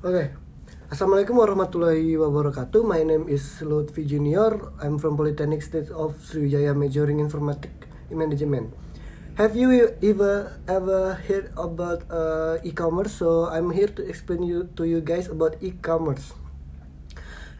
Okay. Assalamualaikum warahmatullahi wabarakatuh. My name is Lutfi Junior. I'm from Polytechnic State of Sriwijaya, majoring Informatic Management. Have you ever heard about e-commerce? So I'm here to explain to you guys about e-commerce.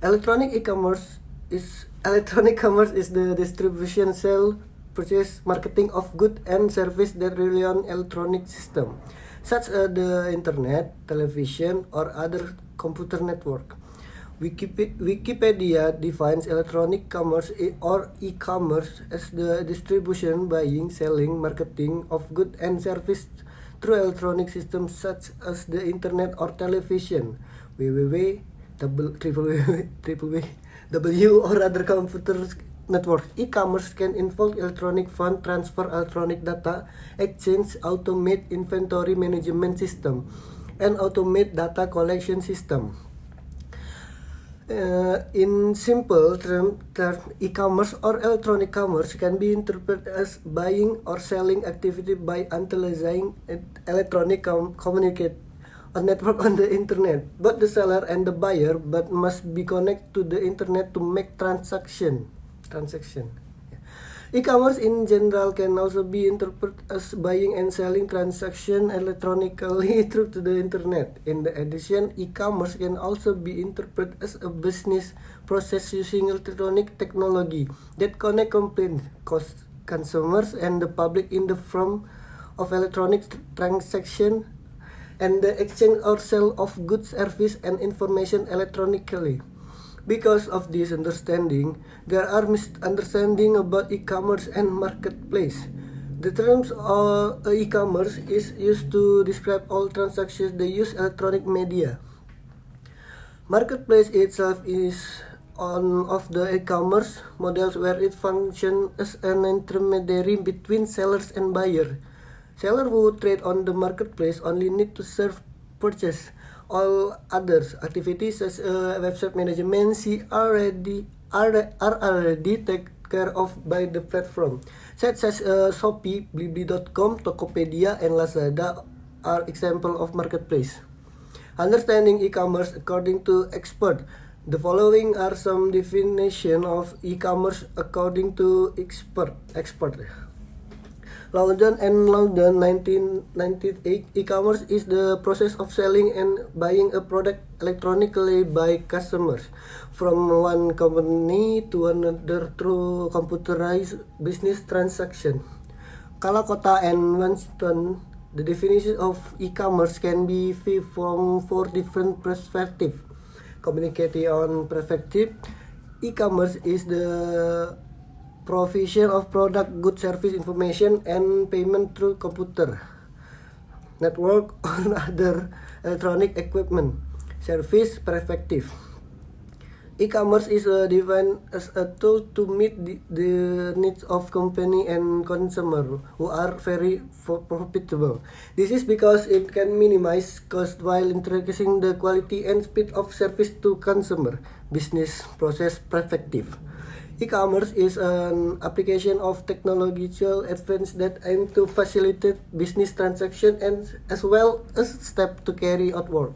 Electronic commerce is the distribution, sale, purchase, marketing of goods and service that rely on electronic system, such as the internet, television, or other computer network. Wikipedia defines electronic commerce or e-commerce as the distribution, buying, selling, marketing of goods and service through electronic systems such as the internet or television, www, or other computer networks. E-commerce can involve electronic fund transfer, electronic data exchange, automate inventory management system, and automate data collection system. In simple terms, e-commerce or electronic commerce can be interpreted as buying or selling activity by utilizing electronic communicate a network on the internet. Both the seller and the buyer but must be connected to the internet to make transaction. E-commerce in general can also be interpreted as buying and selling transaction electronically through to the internet. In addition, e-commerce can also be interpreted as a business process using electronic technology that connect consumers and the public in the form of electronic transaction and the exchange or sale of goods, service, and information electronically. Because of this understanding, there are misunderstandings about e-commerce and marketplace. The terms e-commerce is used to describe all transactions that use electronic media. Marketplace itself is one of the e-commerce models where it functions as an intermediary between sellers and buyers. Seller who trade on the marketplace only need to serve purchase. All others activities such as website management are already taken care of by the platform, such as Shopee, Blibli.com, Tokopedia, and Lazada are example of marketplace. Understanding e-commerce according to expert. The following are some definition of e-commerce according to expert. Loudon and Loudon 1998. E-commerce is the process of selling and buying a product electronically by customers from one company to another through computerized business transaction. Kalakota and Winston, the definition of e-commerce can be viewed from four different perspectives. Communication perspective, e-commerce is the provision of product, good service, information, and payment through computer, network, or other electronic equipment. Service perspective. E-commerce is defined as a tool to meet the needs of company and consumer who are very profitable. This is because it can minimize cost while increasing the quality and speed of service to consumer. Business process perspective. E-commerce is an application of technological advance that aim to facilitate business transaction and as well as step to carry out work.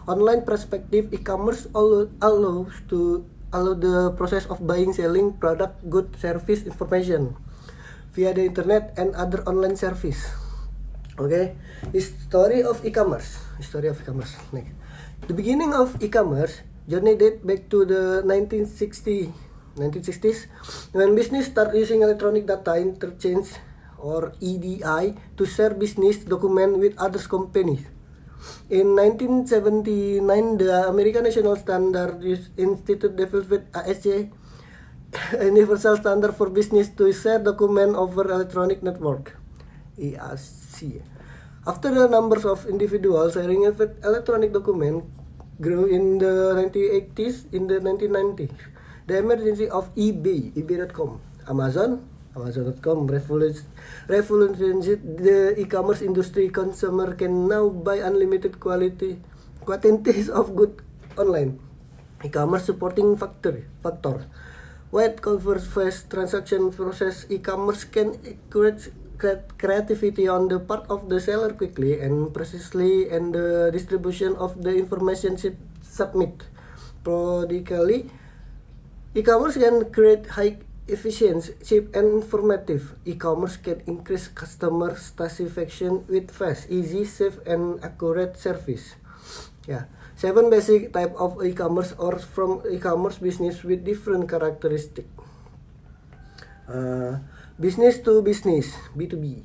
Online perspective, e-commerce allows the process of buying, selling product, good, service, information via the internet and other online service. Okay, History of e-commerce. Next. The beginning of e-commerce journey date back to the 1960s, when business start using electronic data interchange or EDI to share business document with other companies. In 1979, the American National Standard Institute developed ASC, Universal Standard for Business to share document over electronic network, EAC. After the numbers of individuals sharing electronic document grew in the 1980s, in the 1990s, the emergency of eBay.com, Amazon.com revolutionized the e-commerce industry. Consumer can now buy unlimited quantities of goods online. E-commerce supporting factor. Wide converse fast transaction process. E-commerce can encourage creativity on the part of the seller quickly and precisely, and the distribution of the information submit practically. E-commerce can create high efficient, cheap, and informative. E-commerce can increase customer satisfaction with fast, easy, safe, and accurate service. Yeah, 7 basic type of e-commerce or from e-commerce business with different characteristic. Business to business, B2B.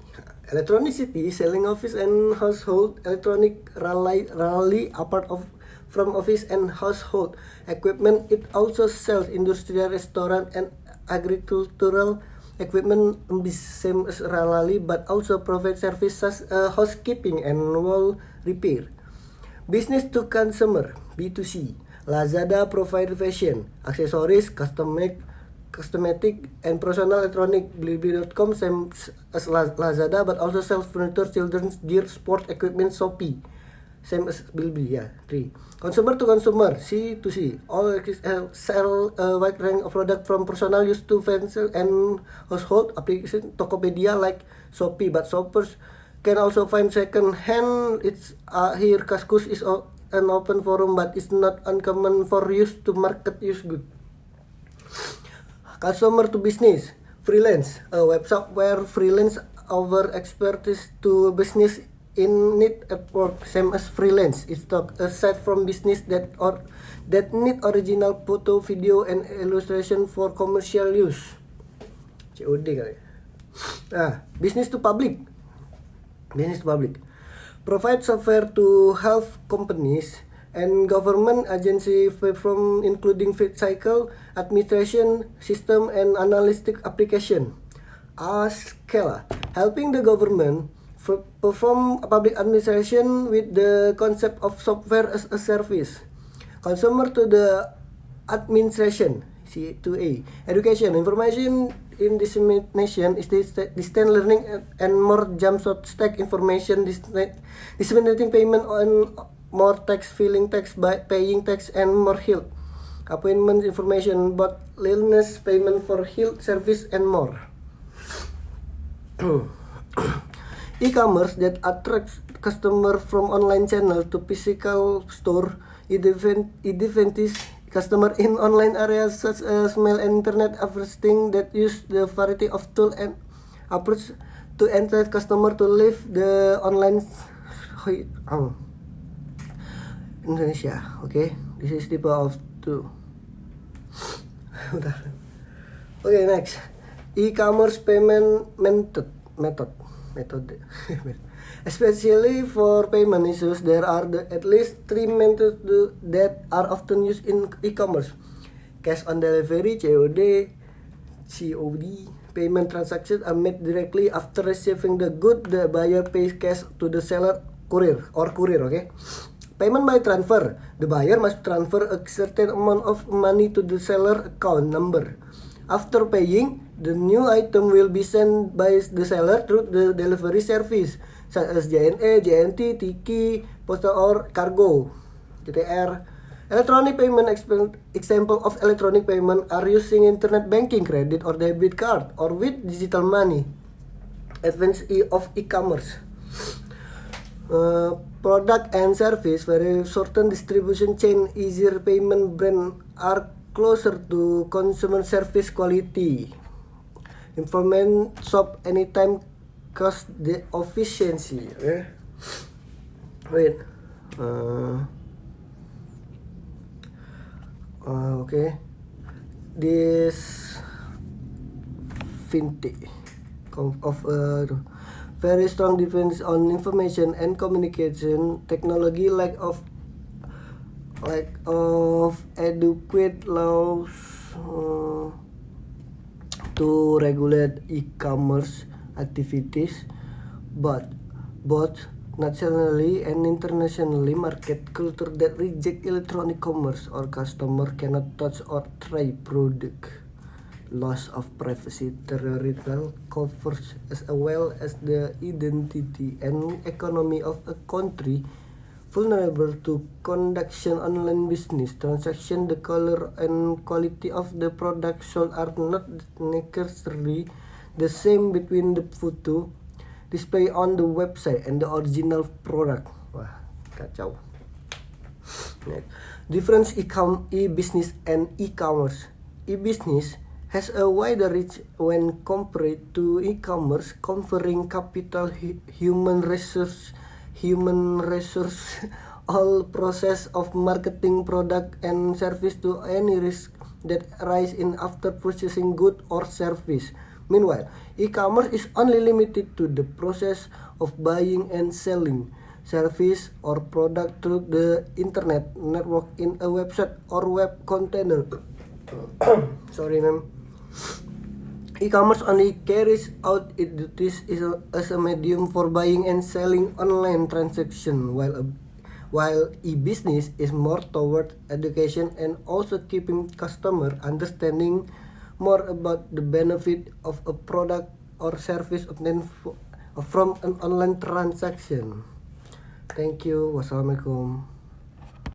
Electronicity, selling office and household electronic rally apart of from office and household equipment. It also sells industrial, restaurant, and agricultural equipment, same as rally, but also provide services such housekeeping and wall repair. Business to consumer, B2C. Lazada provide fashion, accessories, cosmetic, and personal electronic. Blibli.com same as Lazada, but also sells furniture, children's gear, sport equipment. Shopee same as Blibli. Yeah, 3. Consumer to consumer, C2C. All sell a wide range of product from personal use to financial and household application. Tokopedia like Shopee, but shoppers can also find second hand. It's here Kaskus is an open forum, but it's not uncommon for use to market used good. Customer to business, freelance, a website where freelance over expertise to business in need at work, same as freelance. It's a site from business that need original photo, video, and illustration for commercial use. COD kali. Business to public. Business to public. Provide software to help companies and government agency from including feed cycle, administration, system, and analytic application. Scala, helping the government perform public administration with the concept of software as a service. Consumer to the administration, C2A. Education, information in dissemination is distant learning and more jump short stack information disseminating payment on more tax, filing tax, by paying tax, and more health appointment information about illness, payment for health service, and more. E-commerce that attracts customer from online channel to physical store. It advantages customer in online areas such as mail and internet advertising that use the variety of tool and approach to entice customer to leave the online Indonesia. Okay, this is type of 2. Okay, next, e-commerce payment method. Especially for payment issues, there are at least 3 methods that are often used in e-commerce: cash on delivery, COD. Payment transactions are made directly after receiving the good. The buyer pays cash to the seller, courier. Okay. Payment by transfer. The buyer must transfer a certain amount of money to the seller account number. After paying, the new item will be sent by the seller through the delivery service such as JNE, JNT, Tiki, postal or cargo, GTR. Electronic payment example of electronic payment are using internet banking, credit or debit card, or with digital money. Advance of e-commerce. Product and service, very certain distribution chain, easier payment brand are closer to consumer service quality. Information shop anytime, cost the efficiency. Wait. Okay. This fintech of very strong depends on information and communication technology, lack of adequate laws to regulate e-commerce activities, but both nationally and internationally market culture that reject electronic commerce or customer cannot touch or try product. Loss of privacy, territorial covers as well as the identity and economy of a country vulnerable to conduction online business transaction. The color and quality of the product sold are not necessarily the same between the photo display on the website and the original product. Wah, kacau. Next. Difference e-business and e-commerce. E-business has a wider reach when compared to e-commerce, covering capital, human resource, all process of marketing product and service to any risk that arise in after purchasing good or service. Meanwhile, e-commerce is only limited to the process of buying and selling service or product through the internet network in a website or web container. Sorry, ma'am. E-commerce only carries out its duties as a medium for buying and selling online transaction, while e-business is more toward education and also keeping customer understanding more about the benefit of a product or service obtained from an online transaction. Thank you. Wassalamualaikum.